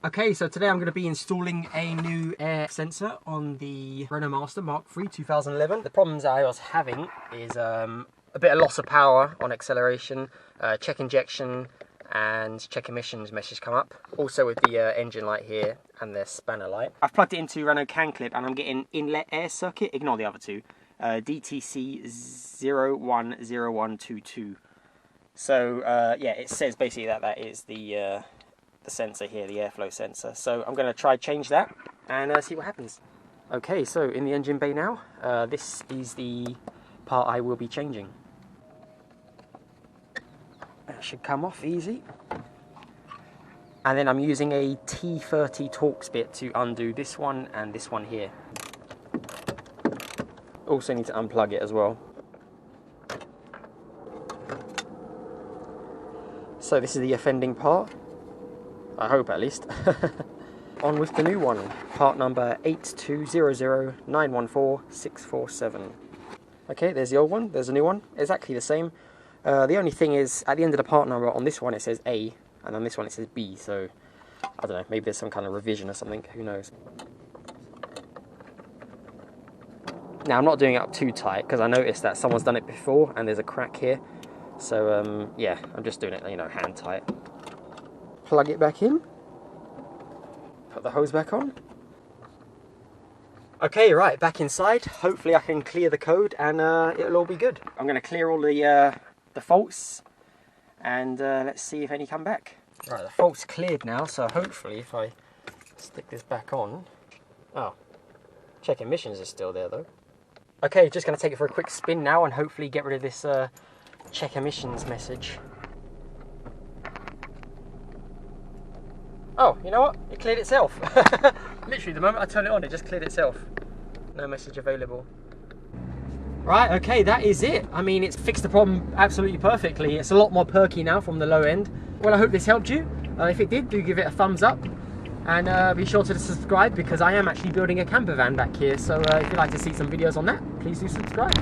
Okay, so today I'm going to be installing a new air sensor on the Renault Master Mk3 2011. The problems I was having is a bit of loss of power on acceleration, check injection and check emissions message come up. Also with the engine light here and the spanner light. I've plugged it into Renault CAN clip and I'm getting inlet air circuit, ignore the other two, DTC 010122. So yeah, it says basically that is the sensor here, the airflow sensor. So I'm going to try change that and see what happens. Okay, so in the engine bay now, this is the part I will be changing. That should come off easy. And then I'm using a T30 Torx bit to undo this one and this one here. Also need to unplug it as well. So this is the offending part. I hope at least. On with the new one, part number 8200914-647. Okay, there's the old one, there's a new one, exactly the same. The only thing is, at the end of the part number, on this one it says A, and on this one it says B, so, I don't know, maybe there's some kind of revision or something, who knows. Now, I'm not doing it up too tight, because I noticed that someone's done it before, and there's a crack here. So, yeah, I'm just doing it, you know, hand tight. Plug it back in. Put the hose back on. Okay, right, back inside. Hopefully I can clear the code and it'll all be good. I'm going to clear all the faults and let's see if any come back. Right, the fault's cleared now, so hopefully if I stick this back on... Oh, check emissions is still there though. Okay, just going to take it for a quick spin now and hopefully get rid of this check emissions message. Oh, you know what? It cleared itself. Literally, the moment I turn it on, it just cleared itself. No message available. Right, okay, that is it. I mean, it's fixed the problem absolutely perfectly. It's a lot more perky now from the low end. Well, I hope this helped you. If it did, do give it a thumbs up. And be sure to subscribe because I am actually building a camper van back here. So if you'd like to see some videos on that, please do subscribe.